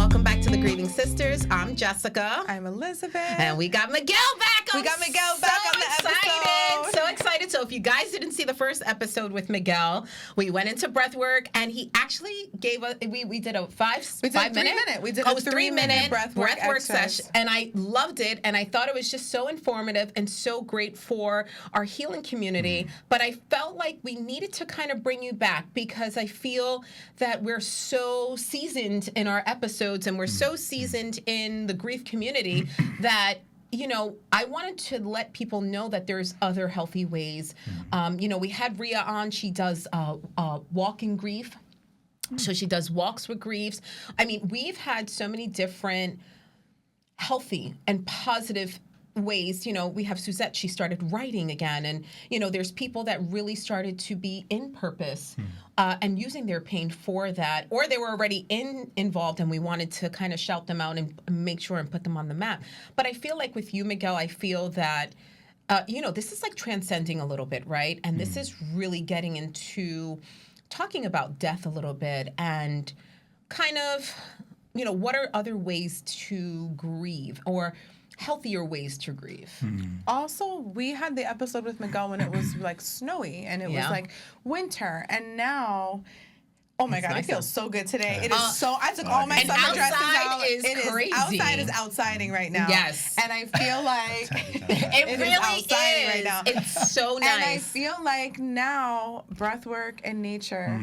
welcome back to the Grieving Sisters. I'm Jessica. I'm Elizabeth. And we got Miguel back. We got Miguel back on the episode. So excited. So if you guys didn't see the first episode with Miguel, we went into breathwork and he actually gave us, we did a 5 minute. We did a 3-minute breathwork session. And I loved it. And I thought it was just so informative and so great for our healing community. But I felt like we needed to kind of bring you back because I feel that we're so seasoned in our episodes and we're so seasoned in the grief community that, you know, I wanted to let people know that there's other healthy ways. You know, we had Rhea on. She does walking grief. So she does walks with griefs. I mean, we've had so many different healthy and positive ways. You know, we have Suzette, she started writing again. And, you know, there's people that really started to be in purpose and using their pain for that. Or they were already involved and we wanted to kind of shout them out and make sure and put them on the map. But I feel like with you, Miguel, I feel that, you know, this is like transcending a little bit, right? And this is really getting into talking about death a little bit and kind of, you know, what are other ways to grieve or healthier ways to grieve. Also, we had the episode with Miguel when it was like snowy and it was like winter, and now, oh my God, it feels so good today. It is so, I took all my summer dresses out. Outside is outsiding right now. Yes. And I feel like it really is outsiding right now. It's so nice. And I feel like now breathwork and nature,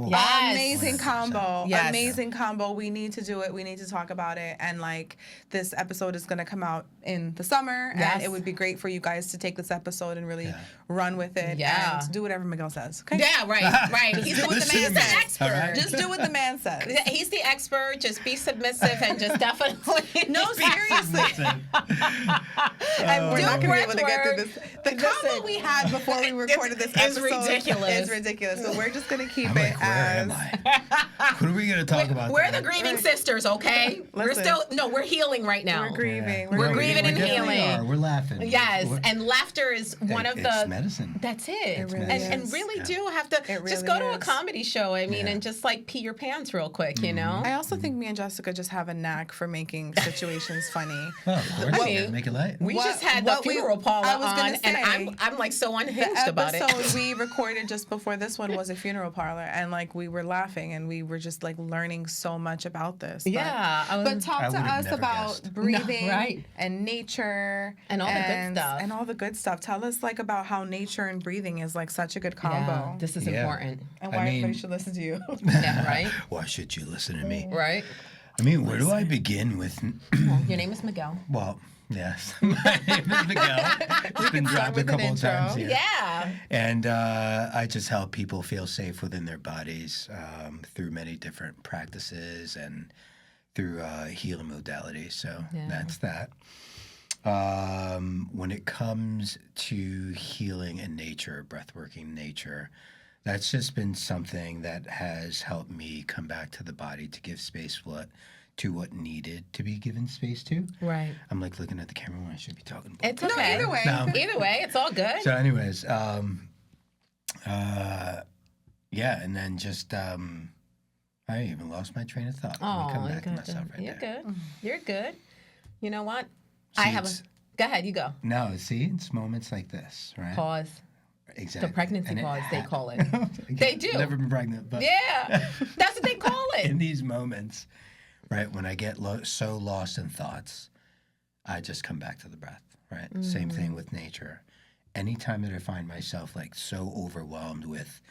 Yes. amazing combo. Yes. Amazing combo. We need to do it. We need to talk about it. And like this episode is going to come out in the summer. Yes. And it would be great for you guys to take this episode and really run with it. Yeah. And do whatever Miguel says. Okay? Yeah, right. He's the expert. Right. Just do what the man says. He's the expert. Just be submissive and just definitely. No, seriously. And we're not going to be able to get through this. The combo we had before we recorded this episode is ridiculous. So we're just going to keep it Where am I? What are we going to talk about? We're the grieving sisters, okay? We're healing right now. We're grieving. We're grieving and definitely healing. are. We're laughing. Yes, and laughter is one of the. It's medicine. That's it. It really and is. really do have to It just really go to a is. comedy show. I mean, and just like pee your pants real quick, you know? I also think me and Jessica just have a knack for making situations funny. Oh, of course. I mean, Make it light. We What- just had the what we- funeral parlor I was gonna on, and say, I'm like so The unhinged about it. episode we recorded just before this one was a funeral parlor, and like we were laughing and we were just like learning so much about this. Yeah, But talk I to would've us never about guessed. breathing right. and nature And all the good stuff. And all the good stuff. Tell us like about how nature and breathing is like such a good combo. Yeah, this is Yeah. important. and I why mean- everybody should listen to you. Yeah, right? Why should you listen to me? Right? I mean, where do I begin with? Your name is Miguel. Well, yes. My name is Miguel. It's been dropped a with an couple of intro. times here. Yeah. And I just help people feel safe within their bodies through many different practices and through healing modalities. So that's that. When it comes to healing in nature, breathworking nature, that's just been something that has helped me come back to the body to give space to what needed to be given space to. Right. I'm like looking at the camera when I should be talking about. It's okay. either way. No. Either way, it's all good. So, anyways, yeah, and then just I even lost my train of thought. Let me come back to myself right You're there. good. You're good. You know what? See, I have a. it's- Go ahead. You go. No, see, it's moments like this, right? Pause. Exactly. The pregnancy And pause, they happened. call it. They do. Never been pregnant, but Yeah, that's what they call in it. these moments, right, when I get so lost in thoughts, I just come back to the breath, right? Same thing with nature. Anytime that I find myself like so overwhelmed with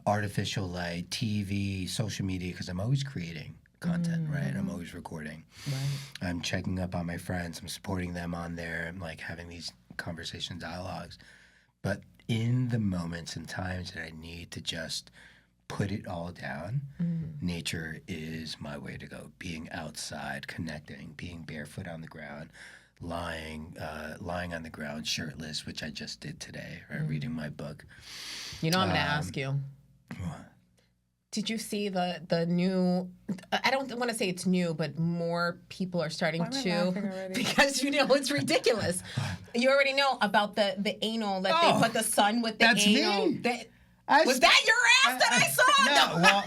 artificial light, TV, social media, because I'm always creating content, right? I'm always recording. Right. I'm checking up on my friends. I'm supporting them on there. I'm like having these conversation dialogues. But in the moments and times that I need to just put it all down, nature is my way to go. Being outside, connecting, being barefoot on the ground, lying on the ground shirtless, which I just did today, right? Reading my book. You know, I'm gonna ask you. What? Did you see the new? I don't want to say it's new, but more people are starting Why am I to laughing already? because you know it's ridiculous. You already know about the anal that they put the sun with the that's anal. me. Was that your ass that I saw? No, well,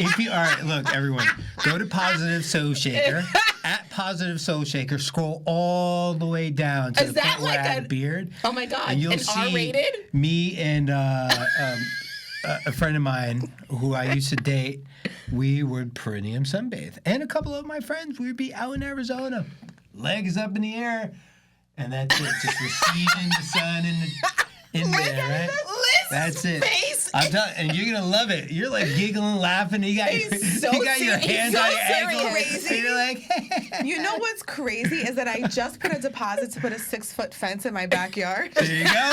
If you all right, look, everyone, go to Positive Soul Shaker at Positive Soul Shaker. Scroll all the way down to the point where I had a beard. Oh my God! And you'll see R-rated? Me and a friend of mine who I used to date. We would perineum sunbathe, and a couple of my friends. We'd be out in Arizona, legs up in the air, and that's it, just receiving the sun in there, right? That's it. I'm telling, and you're gonna love it. You're like giggling, laughing. You got your hands on your ankles. And you're like, you know what's crazy is that I just put a deposit to put a 6-foot fence in my backyard. There you go.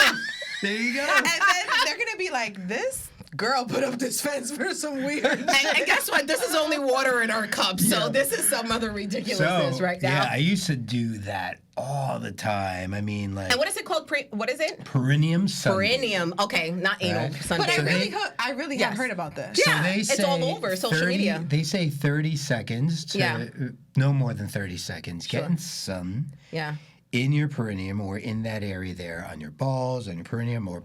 There you go. And then they're gonna be like, this girl put up this fence for some weird. And guess what? This is only water in our cup, so this is some other ridiculousness right now. Yeah, I used to do that all the time. I mean, like. And what is it called? What is it? Perineum sunbathing. Perineum. Okay, not anal sunbathing. But I really have heard about this. Yeah, so they say it's all over social media. They say 30 seconds to no more than 30 seconds. Getting sun. Yeah. In your perineum or in that area there on your balls, on your perineum, or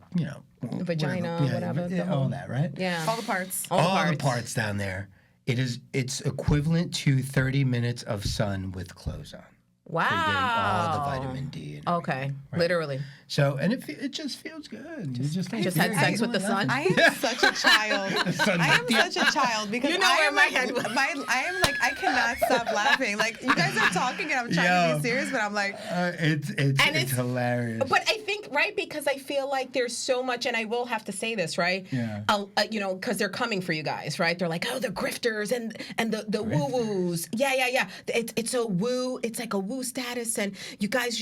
vagina, whatever. All that, right? Yeah. All the parts. All the parts down there. It's equivalent to 30 minutes of sun with clothes on. Wow. So you're getting all the vitamin D. And okay. Right? Literally. So, and it just feels good. You just had sex with the sun? I am such a child. I am such a child because you know I where am my like, head was. I am like, I cannot stop laughing. Like, you guys are talking and I'm trying to be serious, but I'm like. It's hilarious. But I think, right, because I feel like there's so much, and I will have to say this, right? Yeah. Because they're coming for you guys, right? They're like, oh, the grifters and the woo-woos. Yeah. It's a woo. It's like a woo status, and you guys,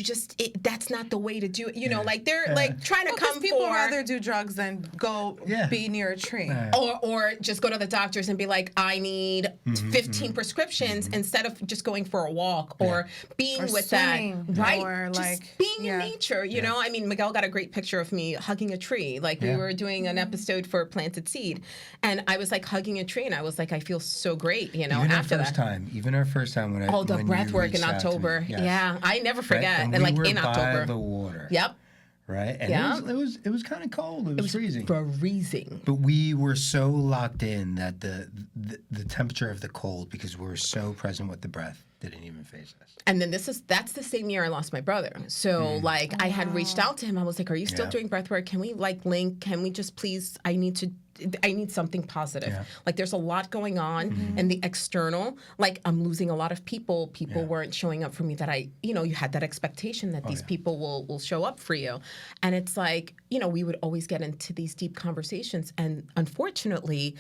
that's not the way to do it. Like they're like trying to come people for. rather do drugs than go be near a tree. Or just go to the doctors and be like, I need 15 prescriptions instead of just going for a walk or being with swimming, that, right? or just like being in nature, you know? I mean, Miguel got a great picture of me hugging a tree. Like we were doing an episode for Planted Seed, and I was like hugging a tree, and I was like, I feel so great, Even after that. Even our first time when the breathwork in October. Yeah, I never forget. Right? And like we were in October. by the water. Yep. Right? And it was kind of cold. It was freezing. Freezing. But we were so locked in that the temperature of the cold, because we were so present with the breath, didn't even phase us. And then that's the same year I lost my brother. So I had reached out to him. I was like, are you still doing breathwork? Can we link? Can we just please, I need something positive. Yeah. Like there's a lot going on in the external. Like I'm losing a lot of people. People weren't showing up for me that you had that expectation that these people will show up for you. And it's like, we would always get into these deep conversations. And unfortunately,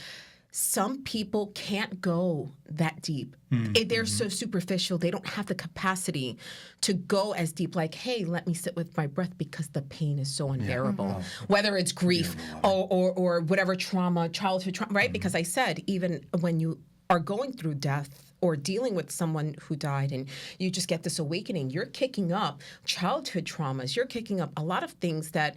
some people can't go that deep. They're so superficial. They don't have the capacity to go as deep. Like, hey, let me sit with my breath because the pain is so unbearable. Whether it's grief or whatever trauma, childhood trauma, right? Because I said, even when you are going through death or dealing with someone who died and you just get this awakening, you're kicking up childhood traumas. You're kicking up a lot of things that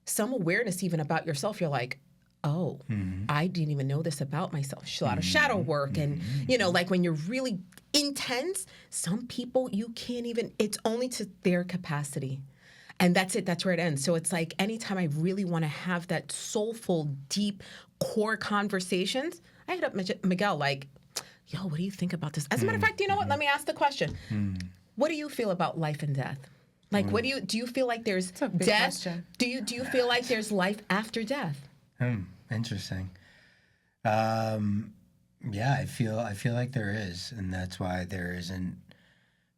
some awareness even about yourself. You're like, oh, I didn't even know this about myself. A lot of shadow work. And, like when you're really intense, some people you can't even, it's only to their capacity. And that's it. That's where it ends. So it's like anytime I really want to have that soulful, deep, core conversations, I hit up Miguel like, yo, what do you think about this? As a matter of fact, you know what? Let me ask the question. What do you feel about life and death? Like, what do you feel like there's death? Question. Do you feel like there's life after death? Interesting. I feel like there is, and that's why there isn't,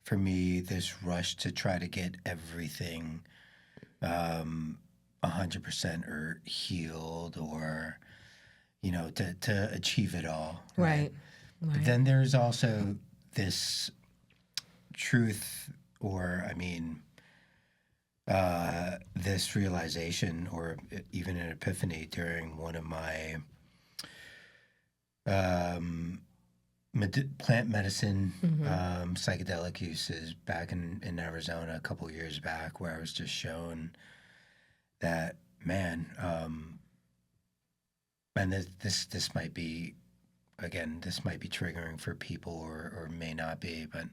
for me, this rush to try to get everything 100% or healed or, to achieve it all. Right. But then there's also this truth, or this realization, or even an epiphany during one of my plant medicine psychedelic uses back in Arizona a couple years back, where I was just shown that, man, and this might be, again, this might be triggering for people or may not be, but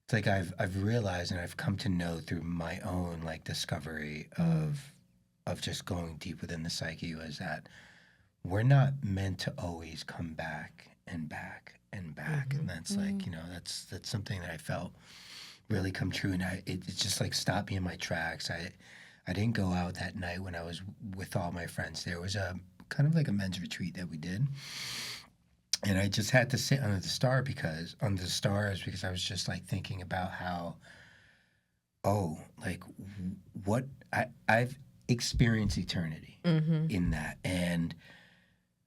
it's like I've realized, and I've come to know through my own discovery of just going deep within the psyche, was that we're not meant to always come back and back and back. And that's like, that's something that I felt really come true. And it just like stopped me in my tracks. I didn't go out that night when I was with all my friends. There was a kind of like a men's retreat that we did. And I just had to sit under the stars because I was just like thinking about how, what I've experienced eternity in that. And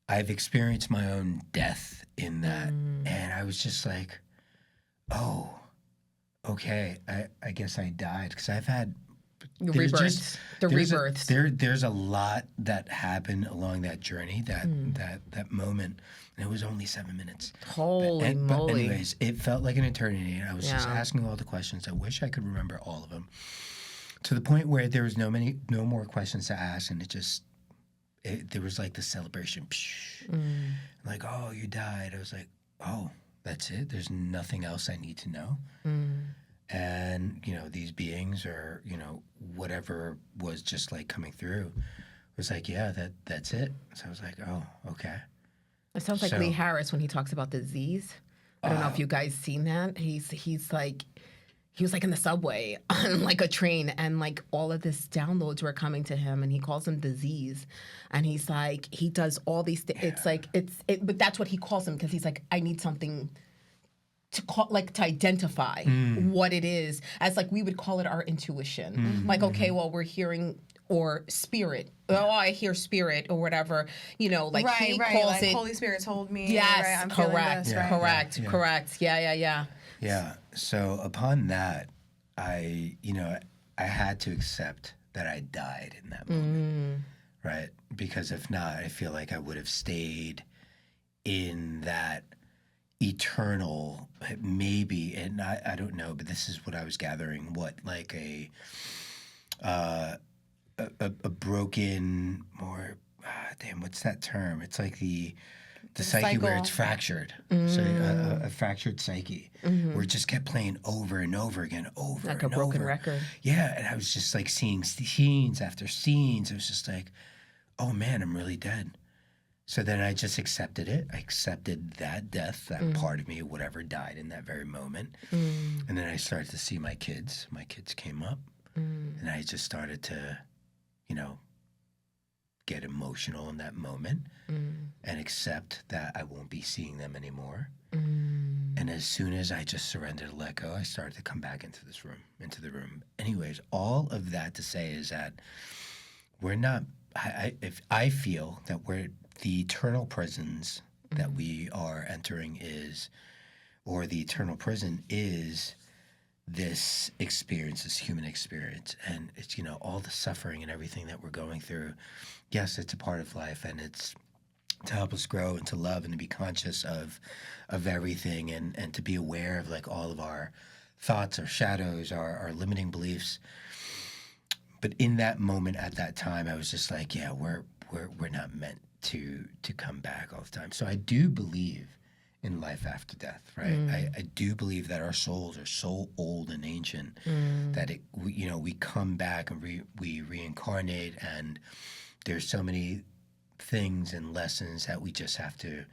I've experienced my own death in that. And I was just like, oh, okay, I guess I died, because I've had rebirths. There's a lot that happened along that journey, that moment, and it was only 7 minutes. Holy moly! But anyways, it felt like an eternity, and I was just asking all the questions. I wish I could remember all of them, to the point where there was no more questions to ask, and there was like the celebration, like, oh, you died. I was like, oh, that's it. There's nothing else I need to know. And, these beings, or, whatever was just like coming through, was like, yeah, that's it. So I was like, oh, okay. It sounds like Lee Harris when he talks about the Z's. I don't know if you guys seen that. He's like, he was like in the subway on like a train, and like all of this downloads were coming to him, and he calls them the Z's. And he's like, he does all these things. It's like, but that's what he calls them, because he's like, I need something to call, like, to identify what it is, as like we would call it our intuition. Like, okay, well, we're hearing, or spirit. Oh, I hear spirit, or whatever. Like he calls like, it. Holy Spirit told me. Yes, right, I'm correct, this, right? correct. Yeah. Yeah. So upon that, I had to accept that I died in that moment, right? Because if not, I feel like I would have stayed in that eternal, maybe, and I don't know, but this is what I was gathering, like a broken, or what's that term? It's like the psyche cycle, where it's fractured. So a fractured psyche, where it just kept playing over and over again, like a broken record. Yeah, and I was just like seeing scenes after scenes. It was just like, oh man, I'm really dead. So then I just accepted it. I accepted that death, that part of me, whatever died in that very moment. And then I started to see my kids. My kids came up, and I just started to, get emotional in that moment and accept that I won't be seeing them anymore. And as soon as I just surrendered to let go, I started to come back into the room. Anyways, all of that to say is that we're not, if I feel that the eternal prisons that we are entering or the eternal prison is this experience, this human experience. And it's, all the suffering and everything that we're going through. Yes, it's a part of life, and it's to help us grow and to love and to be conscious of everything, and to be aware of like all of our thoughts, our shadows, our limiting beliefs. But in that moment, at that time, I was just like, yeah, we're not meant to come back all the time. So I do believe in life after death, right? I do believe that our souls are so old and ancient that we come back and we reincarnate, and there's so many things and lessons that we just have to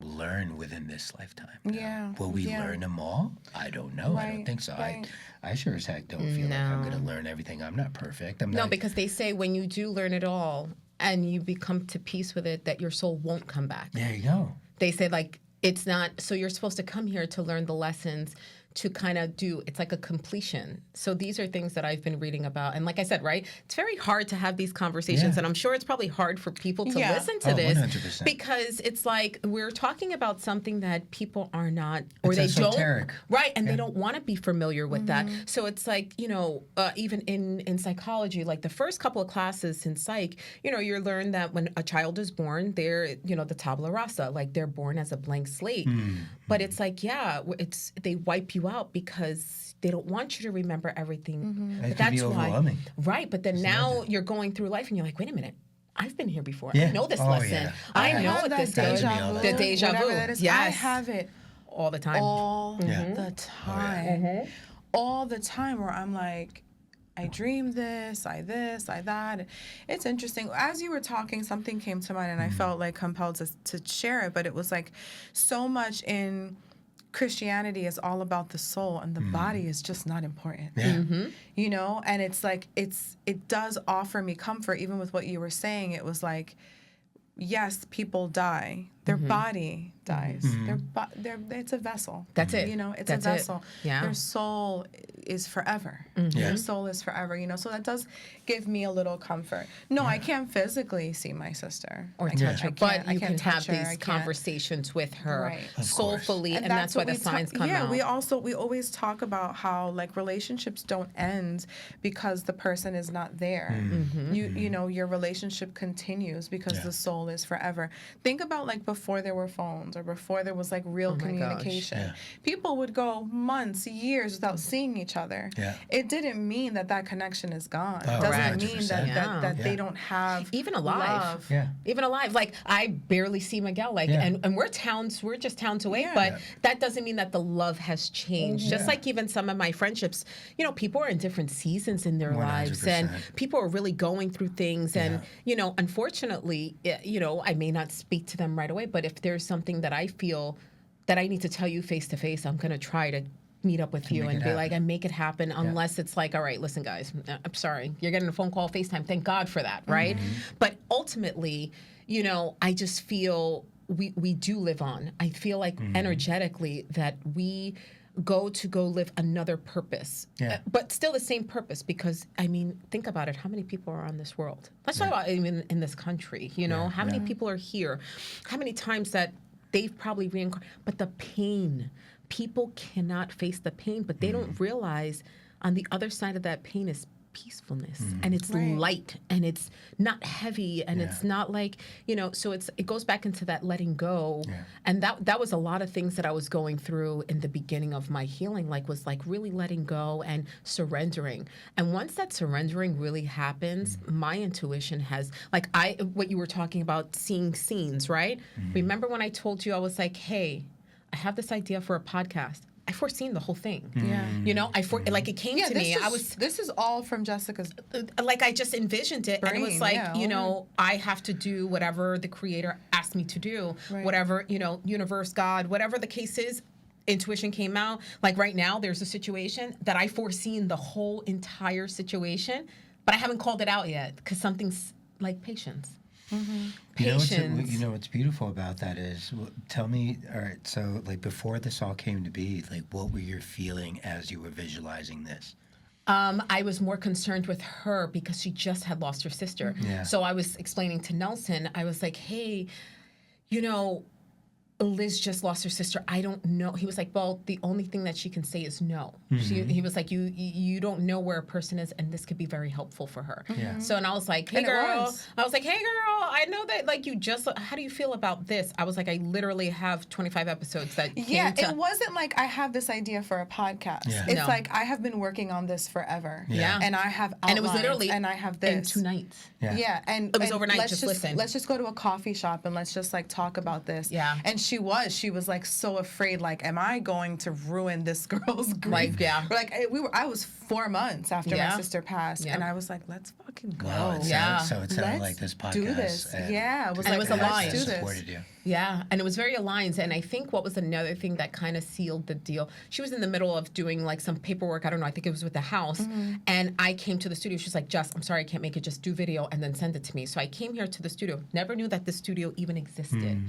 learn within this lifetime. Yeah. Will we learn them all? I don't know. Right. I don't think so. Right. I sure as heck don't feel like I'm going to learn everything. I'm not perfect. No, because they say when you do learn it all and you become to peace with it, that your soul won't come back. There you go. They say, like, it's not, so you're supposed to come here to learn the lessons, to kind of it's like a completion. So these are things that I've been reading about. And like I said, right, it's very hard to have these conversations. And I'm sure it's probably hard for people to listen to this 100%. Because it's like we're talking about something that people are not, or it's they esoteric. Don't, right, and they don't want to be familiar with that. So it's like, even in psychology, like the first couple of classes in psych, you learn that when a child is born, they're, the tabula rasa, like they're born as a blank slate. But it's like, they wipe you out because they don't want you to remember everything. It can be overwhelming. Right, but then now you're going through life and you're like, wait a minute, I've been here before. I know this lesson. Yeah. I know what this is. The deja vu. Yes. I have it all the time. All the time. All the time, where I'm like, I dreamed this, I that. It's interesting. As you were talking, something came to mind, and I felt like compelled to share it. But it was like so much in Christianity is all about the soul, and the body is just not important. Yeah. You know, and it's like it does offer me comfort, even with what you were saying. It was like, yes, people die. Their body dies. It's a vessel. That's it. You know, it's That's a vessel. it. Yeah. Their soul is forever. Yeah. Their soul is forever. You know, so that does give me a little comfort. No, I can't physically see my sister Or touch her, but you can have her. these conversations with her Right. soulfully, and that's why the signs come out. We always talk about how like relationships don't end because the person is not there. You know, your relationship continues because the soul is forever. Think about like before there were phones or before there was like real communication. Yeah. People would go months, years without seeing each other. Yeah. It didn't mean that connection is gone. Oh, It doesn't right. mean 100%. that they don't have Even alive. love. Yeah. Even alive, like I barely see Miguel, like, and we're just towns away, but that doesn't mean that the love has changed. Just like even some of my friendships, you know, people are in different seasons in their lives, and people are really going through things, and you know, unfortunately, you know, I may not speak to them right away, but if there's something that I feel that I need to tell you face to face, I'm gonna try to meet up with you and be like, and make it happen, unless it's like, all right, listen, guys, I'm sorry, you're getting a phone call, FaceTime, thank God for that, right? But ultimately, you know, I just feel we do live on. I feel like energetically that we go live another purpose, but still the same purpose, because I mean, think about it, how many people are on this world? Let's talk about even in this country, you know, how many people are here, how many times that they've probably reincarnated, but the pain, people cannot face the pain, but they don't realize on the other side of that pain is peacefulness, and it's light, and it's not heavy, and it's not like, you know, so it goes back into that letting go. And that was a lot of things that I was going through in the beginning of my healing, was really letting go and surrendering. And once that surrendering really happens, my intuition has, what you were talking about, seeing scenes, right? Remember when I told you, I was like, hey, I have this idea for a podcast. I foreseen the whole thing. Yeah. You know, it came to me. This is all from Jessica's. I just envisioned it, brain, and it was like, you know, I have to do whatever the creator asked me to do, whatever, you know, universe, God, whatever the case is. Intuition came out. Like right now, there's a situation that I foreseen the whole entire situation, but I haven't called it out yet because something's like patience. Patience. You know what's beautiful about that is, tell me, all right, so before this all came to be, what were you feeling as you were visualizing this? I was more concerned with her because she just had lost her sister. So I was explaining to Nelson, I was like, hey, you know, Liz just lost her sister. I don't know. He was like, well, the only thing that she can say is no. He was like, you don't know where a person is, and this could be very helpful for her. So, and I was like, hey, girl. I know that, you just, how do you feel about this? I was like, I literally have 25 episodes that it wasn't like I have this idea for a podcast. It's like I have been working on this forever. And I have outlines, and it was literally, and I have this. in 2 nights. And it was overnight, just listen. Let's just go to a coffee shop and let's just talk about this. And she was so afraid, am I going to ruin this girl's grief? I was 4 months after my sister passed, and I was like, let's fucking go. So it sounded like this podcast. Do this. It was it was aligned. Let's do supported you. Yeah, and it was very aligned. And I think what was another thing that kind of sealed the deal, she was in the middle of doing some paperwork, I don't know, I think it was with the house, and I came to the studio. She's like, Jess, I'm sorry, I can't make it, just do video and then send it to me. So I came here to the studio, never knew that the studio even existed.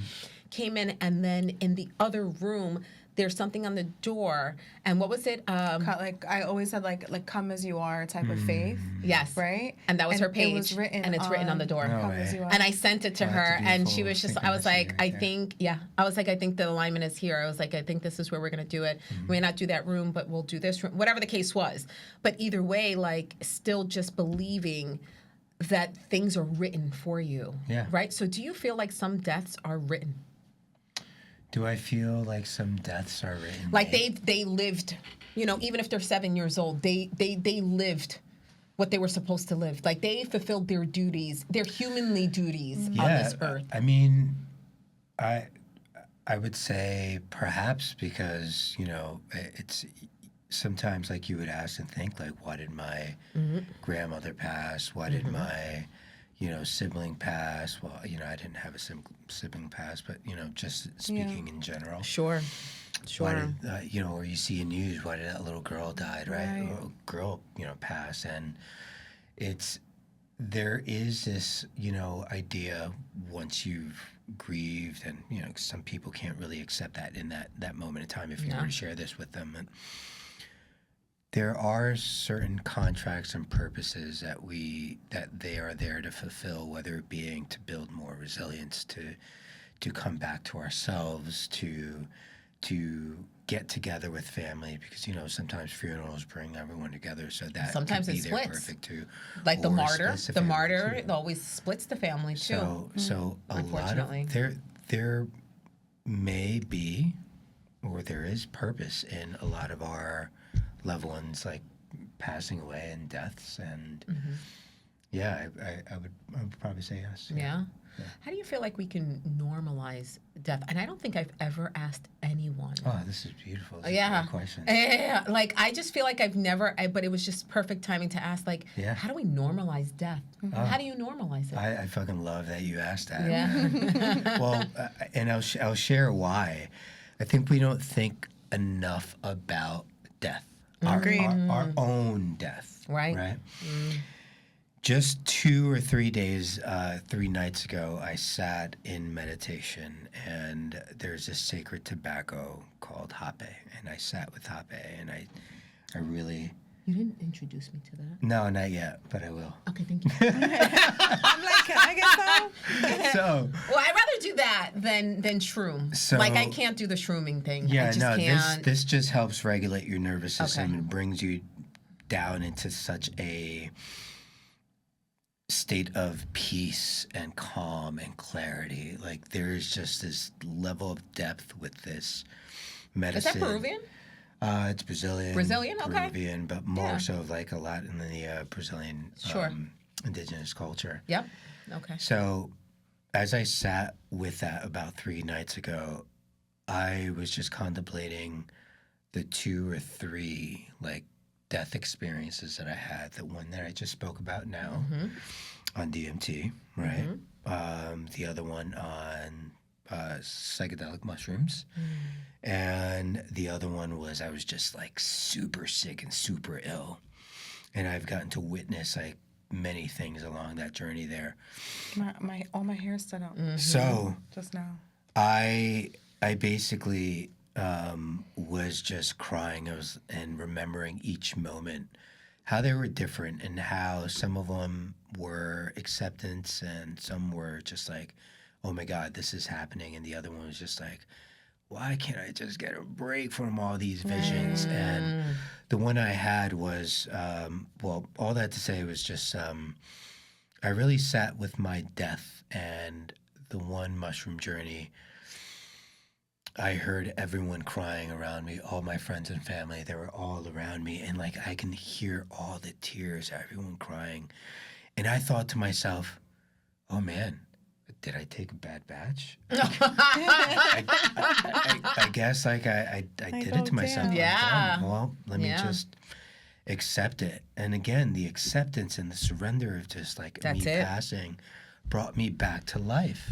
Came in, and then in the other room, there's something on the door, and what was it? I always had come as you are type of faith. Yes, right. And that was her page, it was written, and it's written on the door. Come as you are. And I sent it to her, and she was just. I was like, I think the alignment is here. I was like, I think this is where we're gonna do it. We may not do that room, but we'll do this room, whatever the case was. But either way, still just believing that things are written for you. Yeah. Right. So, do you feel like some deaths are written? Do I feel like some deaths are written? They lived, you know, even if they're 7 years old, they lived what they were supposed to live. They fulfilled their duties, their humanly duties on this earth. I mean, I would say perhaps because, you know, it's sometimes like you would ask and think like, why did my grandmother pass? Why did my, sibling pass? Well, I didn't have a sibling pass, but, just speaking in general. Sure. Why did, or you see in news, why did that little girl died, right? Or girl, pass. And there is this, idea once you've grieved, and, some people can't really accept that in that moment in time if you were to share this with them. And there are certain contracts and purposes that they are there to fulfill, whether it being to build more resilience, to come back to ourselves, to get together with family, because sometimes funerals bring everyone together, so that sometimes could be it there splits. perfect too. Like the Or martyr, splits the family, it always splits the family too. So a lot of there may be, or there is purpose in a lot of our loved ones like passing away and deaths, and I would probably say yes. Yeah. How do you feel like we can normalize death? And I don't think I've ever asked anyone. Oh, this is beautiful. This is a great question. Yeah. Like, I just feel like I've never, but it was just perfect timing to ask, like, how do we normalize death? How do you normalize it? I fucking love that you asked that. Yeah. Well, and I'll share why. I think we don't think enough about death. Our own death. Right. Right? Just 2 or 3 days, 3 nights ago, I sat in meditation, and there's this sacred tobacco called hape, and I sat with hape, and I really... You didn't introduce me to that? No, not yet, but I will. Okay, thank you. I'm like, can I get some? So... Well, I'd rather do that than shroom. So, like, I can't do the shrooming thing. Yeah, I just can't. This just helps regulate your nervous system and brings you down into such a state of peace and calm and clarity. Like, there's just this level of depth with this medicine. Is that Peruvian? It's Brazilian. Okay. Peruvian, but more so like a lot in the Brazilian indigenous culture. Yep. Okay. So as I sat with that about 3 nights ago, I was just contemplating the 2 or 3 like death experiences that I had. The one that I just spoke about now on DMT, right? The other one on psychedelic mushrooms. And the other one was I was just like super sick and super ill. And I've gotten to witness like many things along that journey there. All my hair stood up. So just now. I basically was just crying. And remembering each moment, how they were different, and how some of them were acceptance and some were just like, oh my God, this is happening. And the other one was just like, why can't I just get a break from all these visions? And the one I had was, all that to say was just, I really sat with my death, and the one mushroom journey, I heard everyone crying around me, all my friends and family, they were all around me. And like, I can hear all the tears, everyone crying. And I thought to myself, oh man, did I take a bad batch? I guess like I did it to myself. Yeah. Well, let me just accept it. And again, the acceptance and the surrender of just like me passing brought me back to life.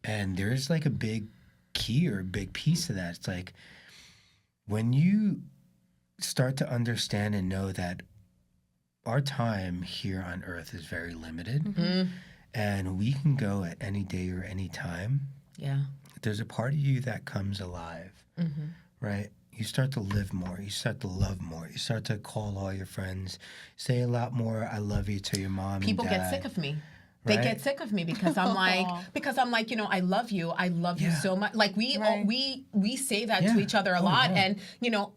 And there's like a big key or a big piece of that. It's like when you start to understand and know that our time here on earth is very limited. And we can go at any day or any time. Yeah. There's a part of you that comes alive, right? You start to live more. You start to love more. You start to call all your friends, say a lot more, I love you to your mom People and dad. get sick of me. They get sick of me because I'm like, I love you. I love you so much. Like we say that to each other a lot. And,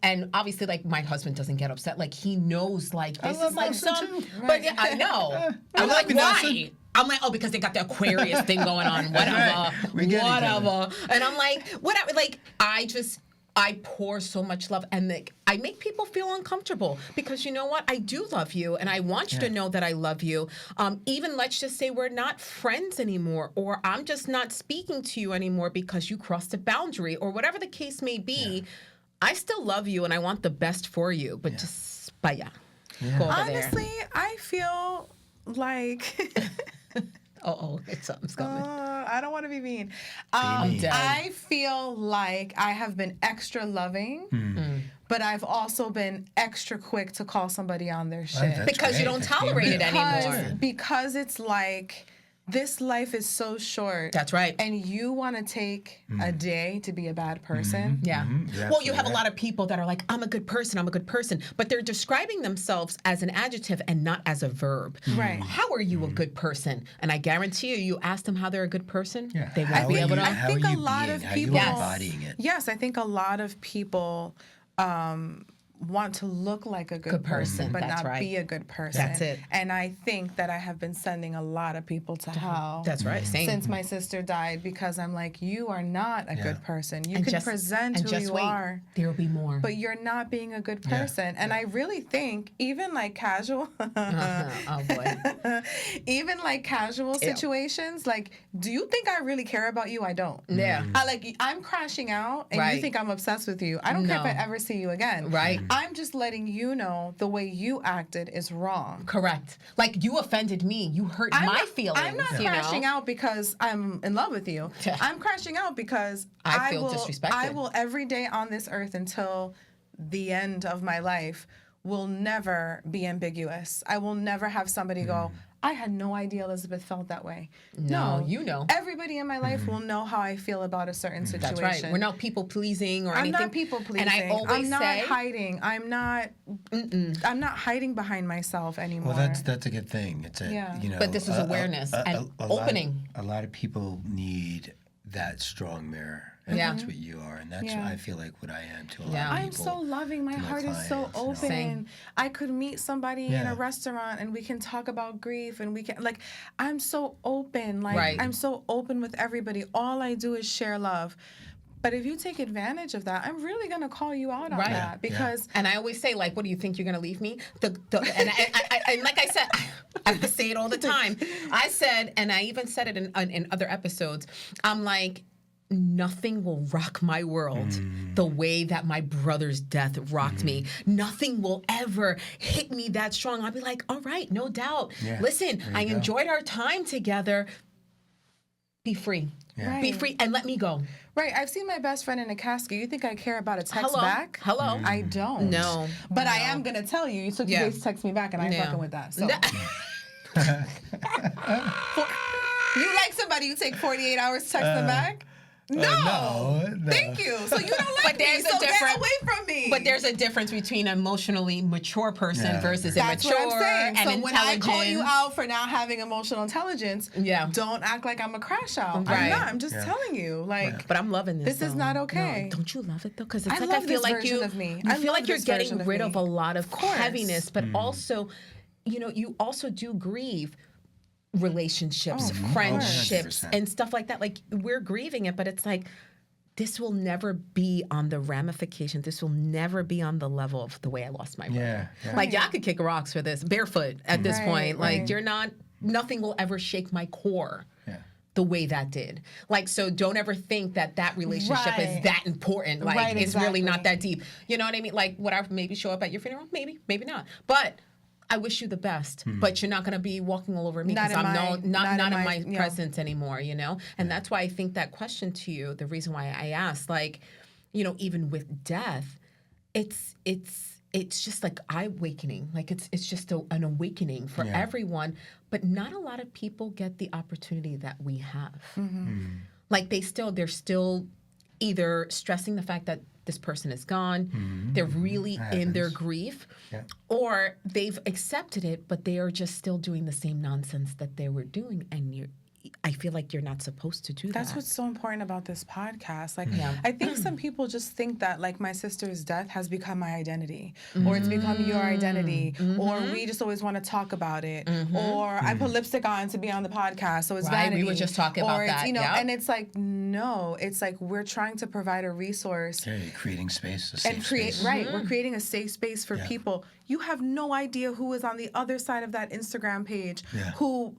and obviously like my husband doesn't get upset. Like he knows like this is like some, but yeah, I know. I'm like, why? I'm like, oh, because they got the Aquarius thing going on, whatever. And I'm like, whatever. Like, I pour so much love, and I make people feel uncomfortable because you know what? I do love you, and I want you to know that I love you. Even let's just say we're not friends anymore, or I'm just not speaking to you anymore because you crossed a boundary, or whatever the case may be. I still love you and I want the best for you, but just vaya. Go over Honestly, I feel like... something's coming. I don't want to be mean. I'm dead. I feel like I have been extra loving, but I've also been extra quick to call somebody on their shit. Because you don't tolerate it anymore. Because it's like, this life is so short. That's right. And you want to take a day to be a bad person. Yeah. Well, you have a lot of people that are like, I'm a good person, but they're describing themselves as an adjective and not as a verb. Right. How are you a good person? And I guarantee you ask them how they're a good person, they won't How be are able you- to. how I think are a you lot being? of How are you people... embodying it? Yes, I think a lot of people want to look like a good person, but That's not right. be a good person. That's it. And I think that I have been sending a lot of people to hell. That's right. Same. Since my sister died, because I'm like, you are not a good person. You can present and who just you wait. are, There will be more. but you're not being a good person. And I really think even like casual, Oh boy. even like casual situations, like, do you think I really care about you? I don't. Yeah. I'm crashing out, and Right. you think I'm obsessed with you. I don't care if No. I ever see you again. Right. I'm just letting you know the way you acted is wrong. Correct. Like, you offended me. You hurt my feelings. I'm not you crashing know? out because I'm in love with you. Yeah. I'm crashing out because I feel will, disrespected. I will every day on this earth until the end of my life will never be ambiguous. I will never have somebody go, I had no idea Elizabeth felt that way. No, you know. Everybody in my life will know how I feel about a certain situation. That's right. We're not people pleasing or I'm anything. not people pleasing. And I always I'm not say, hiding. I'm not hiding behind myself anymore. Well, that's a good thing. It's a Yeah. you know. But this is awareness and opening. A lot of people need that strong mirror, and Yeah. that's what you are, and that's Yeah. I feel like what I am to a lot Yeah. of I'm people. so loving. My to my heart is so clients, you know. open. Same. I could meet somebody in Yeah. a restaurant and we can talk about grief and we can like I'm so open. Like Right. I'm so open with everybody. All I do is share love. But if you take advantage of that, I'm really gonna call you out on Right. that because and I always say, like, what do you think you're going to leave me? And like I said, I say it all the time. I said, and I even said it in other episodes, I'm like, nothing will rock my world the way that my brother's death rocked me. Nothing will ever hit me that strong. I'll be like, all right, no doubt. Yeah, Listen, there you I go. enjoyed our time together. Be free. Yeah. Be Right. free and let me go. Right, I've seen my best friend in a casket. You think I care about a text Hello. back? Hello. I don't. No. But I am gonna tell you. You took your Yeah. days to text me back, and I ain't Yeah. fucking with that. So you like somebody you take 48 hours to text them back? No. No. Thank you. So you don't like But there's me. a So difference. get away from me. But there's a difference between an emotionally mature person Yeah. versus That's immature what I'm saying. and So when I intelligent. call you out for not having emotional intelligence, Yeah. don't act like I'm a crash out. Right. I'm not. I'm just Yeah. telling you. Like, But I'm loving this. This is though. not okay. No, don't you love it though? Because it's I like love I feel this like version you. of me. You I feel love like you're this getting version of rid me. of a lot of course. heaviness, but also, you also do grieve relationships, Oh, of friendships, 100%. and stuff like that. Like we're grieving it, but it's like. This will never be on the ramification. This will never be on the level of the way I lost my brother. Yeah. Like y'all could kick rocks for this barefoot at this Right, point. Like right. you're not. Nothing will ever shake my core. Yeah. The way that did. Like, so don't ever think that relationship is Right. that important. Like, Right, it's really not exactly. that deep. You know what I mean? Like, would I maybe show up at your funeral? Maybe, maybe not. But I wish you the best. But you're not going to be walking all over me Not because in I'm my- not in not my in my- yeah. presence anymore, And that's why I think that question to you, the reason why I asked, like, even with death, it's just like awakening. Like it's just an awakening for Yeah. everyone. But not a lot of people get the opportunity that we have. Mm-hmm. Like they're still either stressing the fact that this person is gone, they're really in their grief, Yeah. or they've accepted it, but they are just still doing the same nonsense that they were doing. And I feel like you're not supposed to do that. That's what's so important about this podcast. Like, Yeah. I think some people just think that, like, my sister's death has become my identity, or it's become your identity, or we just always want to talk about it, or I put lipstick on to be on the podcast, so it's Right, vanity. we were just talking about or it's, that, you know, yeah. and it's like, no, it's like we're trying to provide a resource Yeah, you're creating space, a safe and create space. right. We're creating a safe space for Yeah. people. You have no idea who is on the other side of that Instagram page, Yeah. who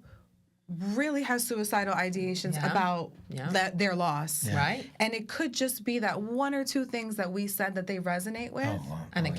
really has suicidal ideations about their loss. Yeah. Right. And it could just be that one or two things that we said that they resonate with. Oh, wow. And it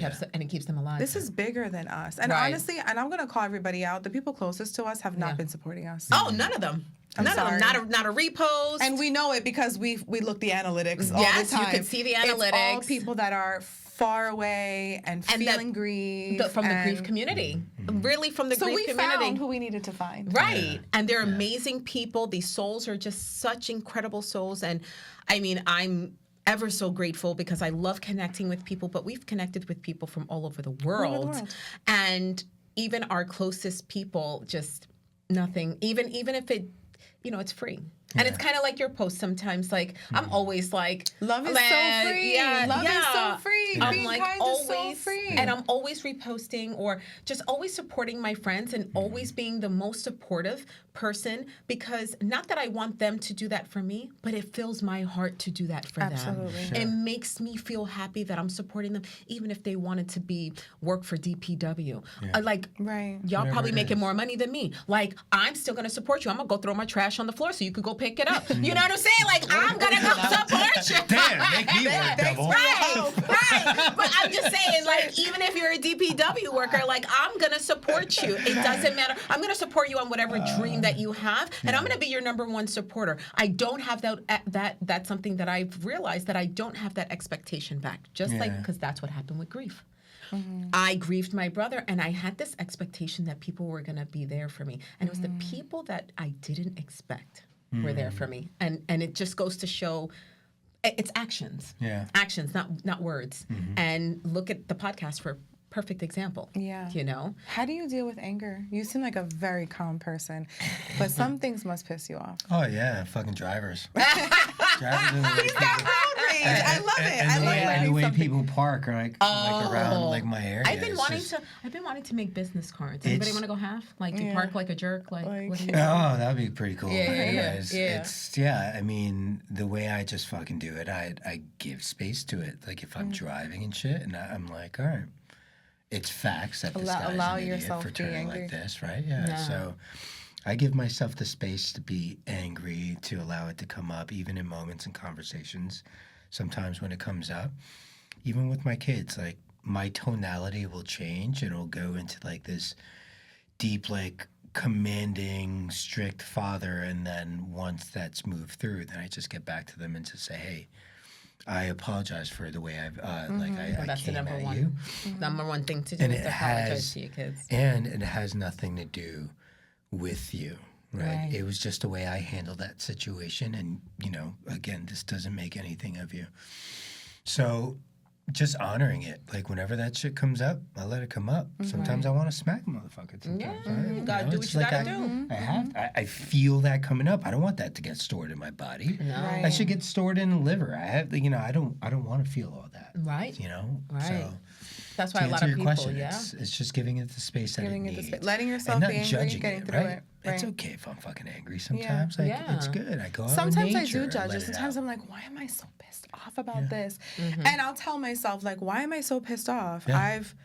keeps them alive. This is bigger than us. And honestly, and I'm going to call everybody out, the people closest to us have not been supporting us. Oh, none of them. None of them. Not a repost. And we know it because we look the analytics all the time. Yes, you can see the analytics. It's all people that are far away and feeling grief. From the grief community. Really from the grief community. So we found who we needed to find. Right. Yeah. And they're amazing people. These souls are just such incredible souls. And I mean, I'm ever so grateful because I love connecting with people, but we've connected with people from all over the world. And even our closest people, just nothing, even if it, it's free. And it's kind of like your post sometimes. Like, I'm always like, love is so free. Yeah, love is so free. I'm Being like kind always, is so free. And I'm always reposting or just always supporting my friends and always being the most supportive person, because not that I want them to do that for me, but it fills my heart to do that for them. Sure. It makes me feel happy that I'm supporting them, even if they wanted to work for DPW. Y'all probably making more money than me. Like, I'm still going to support you. I'm going to go throw my trash on the floor so you could go pick it up. You know what I'm saying? Like, I'm going to go support you. Damn, make me work double. Right. But I'm just saying, like, even if you're a DPW worker, like, I'm going to support you. It doesn't matter. I'm going to support you on whatever dream that you have, and I'm going to be your number one supporter. I don't have that's something that I've realized, that I don't have that expectation back, because that's what happened with grief. I grieved my brother, and I had this expectation that people were going to be there for me, and it was the people that I didn't expect were there for me, and it just goes to show it's actions, actions, not words. And look at the podcast for perfect example. Yeah. How do you deal with anger? You seem like a very calm person, but some things must piss you off. Oh yeah, fucking drivers. He's got road rage. I love it. And the way people park are like around like my area. I've been wanting to make business cards. Anybody want to go half? Like, you park like a jerk? Like what do you that'd be pretty cool. Yeah. I mean, the way I just fucking do it, I give space to it. Like, if I'm driving and shit, and I'm like, all right, it's facts that this guy's an idiot for turning like this, right? Yeah. So I give myself the space to be angry, to allow it to come up, even in moments and conversations. Sometimes when it comes up, even with my kids, like, my tonality will change and it'll go into like this deep, like, commanding, strict father. And then once that's moved through, then I just get back to them and just say, hey, I apologize for the way I've I that's came the number at one. you. Number one thing to do is to apologize to your kids. And it has nothing to do with you, right? It was just the way I handled that situation. And, again, this doesn't make anything of you. So just honoring it. Like, whenever that shit comes up, I let it come up. Sometimes I want to smack a motherfucker. Sometimes, you gotta do what you gotta do. I feel that coming up. I don't want that to get stored in my body. No. That should get stored in the liver. I don't want to feel all that. Right. Right. So that's why a lot of people, it's just giving it the space that it needs. Letting yourself be angry, getting through it. Right. It's okay if I'm fucking angry sometimes. It's good. I go out sometimes in nature, I do judge it. Sometimes I'm like, why am I so pissed off about this? And I'll tell myself, like, why am I so pissed off? Yeah. I've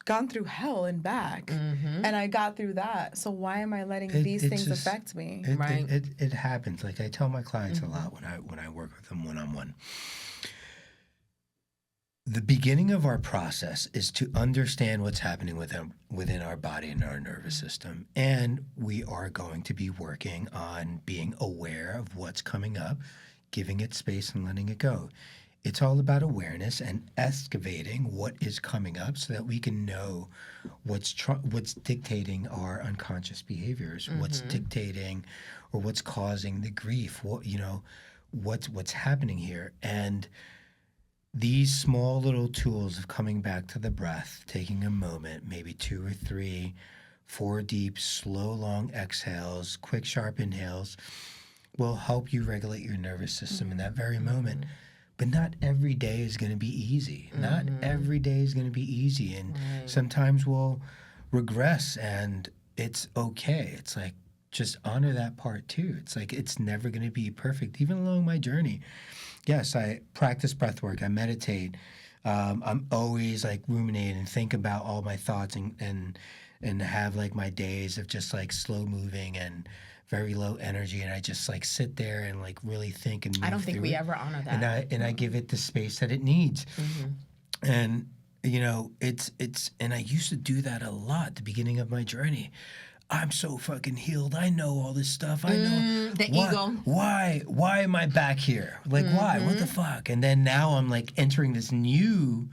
gone through hell and back, and I got through that. So why am I letting these things affect me? It happens. Like, I tell my clients a lot when I work with them one-on-one. The beginning of our process is to understand what's happening within our body and our nervous system. And we are going to be working on being aware of what's coming up, giving it space and letting it go. It's all about awareness and excavating what is coming up so that we can know what's dictating our unconscious behaviors, what's dictating or what's causing the grief, what's happening here. And these small little tools of coming back to the breath, taking a moment, maybe 2 or 3, 4 deep, slow, long exhales, quick, sharp inhales, will help you regulate your nervous system in that very moment. But not every day is going to be easy. Not every day is going to be easy. And sometimes we'll regress, and it's okay. It's like, just honor that part too. It's like, it's never going to be perfect, even along my journey. Yes, I practice breathwork. I meditate. I'm always like ruminate and think about all my thoughts and have like my days of just like slow moving and very low energy, and I just like sit there and like really think and move I don't think through we it. ever honor that. And I give it the space that it needs. And you know, it's and I used to do that a lot at the beginning of my journey. I'm so fucking healed. I know all this stuff. I know the ego. Why am I back here? Like, why? What the fuck? And then now I'm like entering this new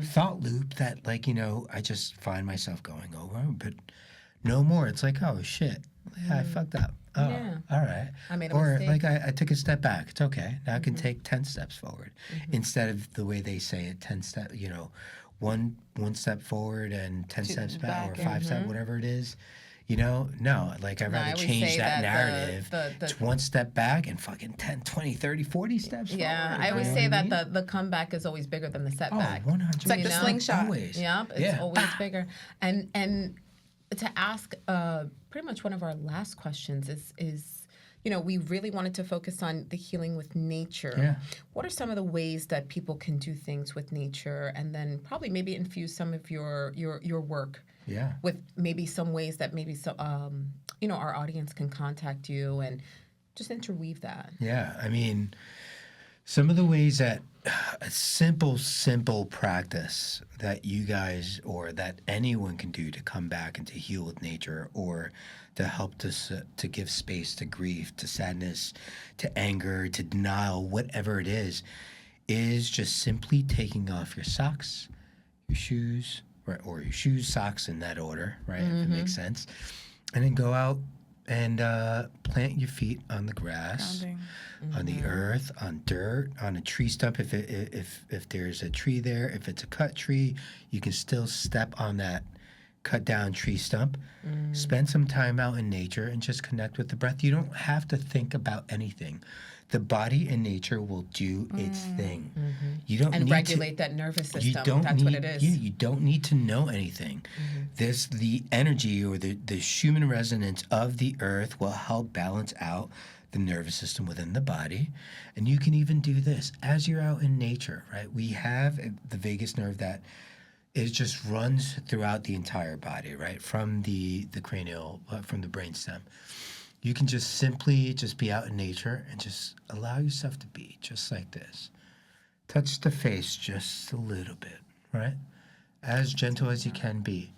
thought loop that, like, you know, I just find myself going over, but no more. It's like, oh shit, yeah, I fucked up. Oh, all right. I made a or mistake. like I took a step back. It's okay. Now I can take 10 steps forward instead of the way they say it, 10 step. You know, one step forward and 10 steps back, or 5 step, whatever it is. You know, no, like I'd rather change that narrative. It's one step back and fucking 10, 20, 30, 40 steps forward. I always say that the comeback is always bigger than the setback. Oh, 100%. It's like the slingshot. Always. Yep, it's always bigger. And to ask pretty much one of our last questions is, you know, we really wanted to focus on the healing with nature. Yeah. What are some of the ways that people can do things with nature, and then probably maybe infuse some of your work with maybe some ways that maybe you know, our audience can contact you and just interweave that. Yeah, I mean, some of the ways that a simple practice that you guys or that anyone can do to come back and to heal with nature, or to help to give space to grief, to sadness, to anger, to denial, whatever it is just simply taking off your socks, your shoes, right, or your shoes, socks in that order, right, if it makes sense, and then go out and plant your feet on the grass, on the earth, on dirt, on a tree stump. If there's a tree there, if it's a cut tree, you can still step on that cut down tree stump. Spend some time out in nature and just connect with the breath. You don't have to think about anything. The body and nature will do its thing. You don't need regulate that nervous system. That's what it is. You don't need to know anything. The energy or the human resonance of the earth will help balance out the nervous system within the body. And you can even do this as you're out in nature, right? We have the vagus nerve that it just runs throughout the entire body, right? From the cranial, from the brainstem. You can just simply just be out in nature and just allow yourself to be just like this. Touch the face just a little bit, right? As gentle as you can be.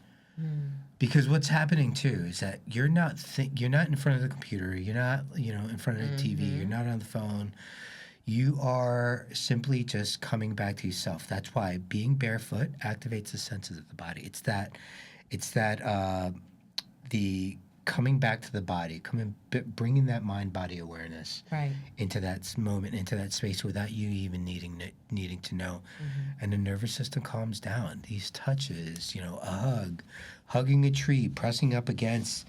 Because what's happening too is that you're not in front of the computer, you're not, you know, in front of the TV, you're not on the phone. You are simply just coming back to yourself. That's why being barefoot activates the senses of the body. It's that the coming back to the body, bringing that mind-body awareness into that moment, into that space, without you even needing to know. And the nervous system calms down. These touches, you know, a hug, hugging a tree, pressing up against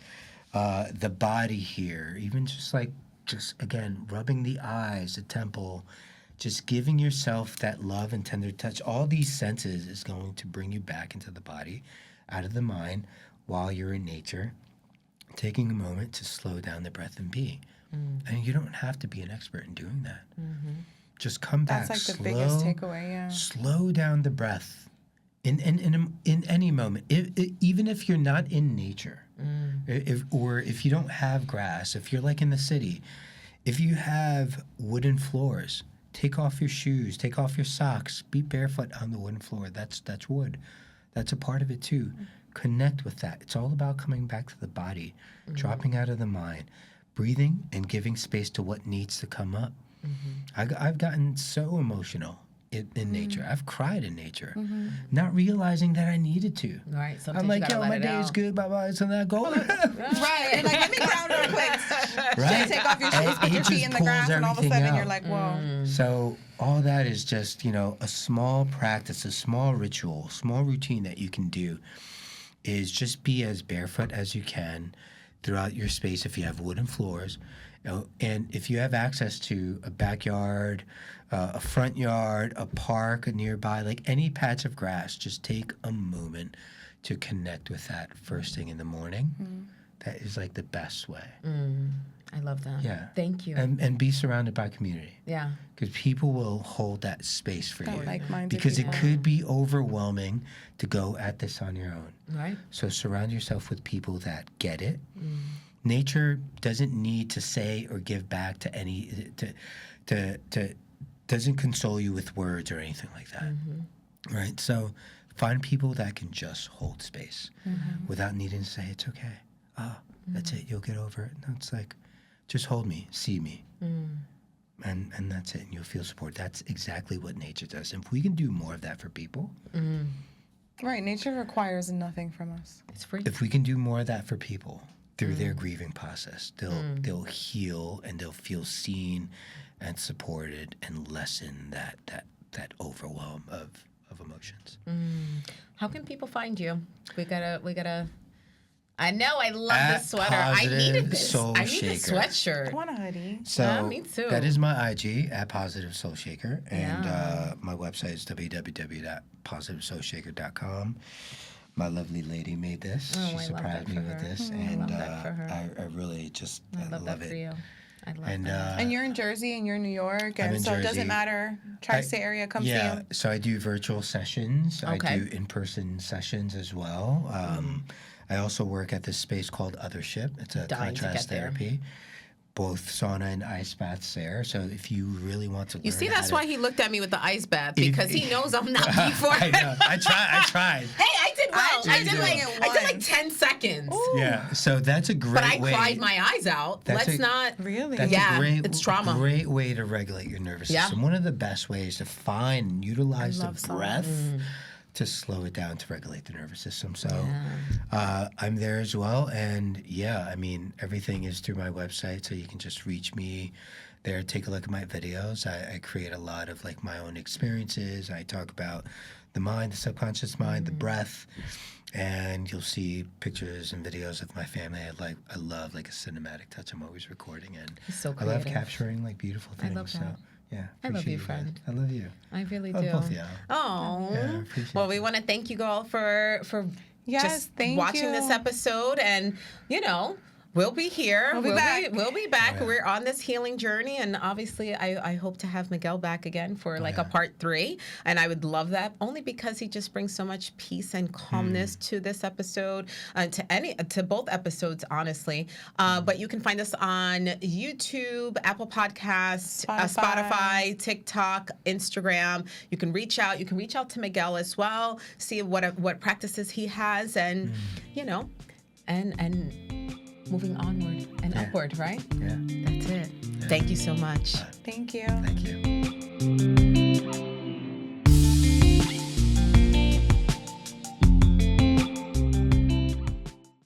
the body here, even just again, rubbing the eyes, the temple, just giving yourself that love and tender touch. All these senses is going to bring you back into the body, out of the mind, while you're in nature. Taking a moment to slow down the breath and be. And you don't have to be an expert in doing that. Just come back. That's like the biggest takeaway, yeah. Slow down the breath in any moment. Even if you're not in nature, if you don't have grass, if you're like in the city, if you have wooden floors, take off your shoes, take off your socks, be barefoot on the wooden floor. That's wood. That's a part of it too. Connect with that. It's all about coming back to the body, dropping out of the mind, breathing and giving space to what needs to come up. I've gotten so emotional in nature. I've cried in nature, not realizing that I needed to. Right. Sometimes I'm like, yo, my day is good, bye-bye, so now go. Right. You're like, let me ground real quick. Right. Take off your shoes, put your feet in the grass, and all of a sudden you're like, whoa. So all that is just, you know, a small practice, a small ritual, small routine that you can do is just be as barefoot as you can throughout your space if you have wooden floors. You know, and if you have access to a backyard, a front yard, a park nearby, like any patch of grass, just take a moment to connect with that first thing in the morning. That is like the best way. I love that. Yeah. Thank you. And be surrounded by community. Yeah. Because people will hold that space for you. Like-minded Because people. it could be overwhelming to go at this on your own. Right. So surround yourself with people that get it nature doesn't need to say or give back to any to doesn't console you with words or anything like that. Right? So find people that can just hold space without needing to say it's okay. That's it. You'll get over it. No, it's like, just hold me, see me. And that's it. And you'll feel support. That's exactly what nature does. And if we can do more of that for people. Right. Nature requires nothing from us. It's free. If we can do more of that for people through their grieving process, they'll heal and they'll feel seen and supported and lessen that overwhelm of emotions. How can people find you? We gotta. I know. I love this sweater. I needed this. I need this sweatshirt. I want a hoodie. So me too. that is my IG at Positive Soul Shaker, and my website is www.positivesoulshaker.com. My lovely lady made this. She surprised me with this, and I really just I love love that it. for you. I love that. And you're in Jersey and you're in New York, I'm and in so it doesn't Jersey. matter. Tri-State area, come see you. So I do virtual sessions. Okay. I do in-person sessions as well. I also work at this space called Othership. It's a contrast therapy. Both sauna and ice baths there. So if you really want to learn, You see, that's why he looked at me with the ice bath, because he knows I'm not before. I know. I tried. Hey, I did well. I did like 10 seconds. Ooh. Yeah. So that's a great But I way. cried my eyes out. Let's not. Really? That's Yeah, a great, it's trauma. Great way to regulate your nervous system. One of the best ways to find and utilize the breath to slow it down to regulate the nervous system. So I'm there as well. And I mean, everything is through my website. So you can just reach me there, take a look at my videos. I create a lot of like my own experiences. I talk about the mind, the subconscious mind, the breath. And you'll see pictures and videos of my family. I love like a cinematic touch. I'm always recording, and so I love creative. capturing like beautiful things. I love that. Yeah, I love you, guys. friend. I love you. I really Love do. both of y'all. Oh, Yeah, I appreciate well, we you. want to thank you all for just watching this episode, and we'll be here. We'll be back. We'll be back. Oh, yeah. We're on this healing journey, and obviously, I hope to have Miguel back again for a part 3. And I would love that, only because he just brings so much peace and calmness to this episode, to both episodes, honestly. But you can find us on YouTube, Apple Podcasts, Spotify, TikTok, Instagram. You can reach out. You can reach out to Miguel as well. See what practices he has, and and moving onward and upward, right? Yeah. That's it. Thank you so much. Thank you. Thank you.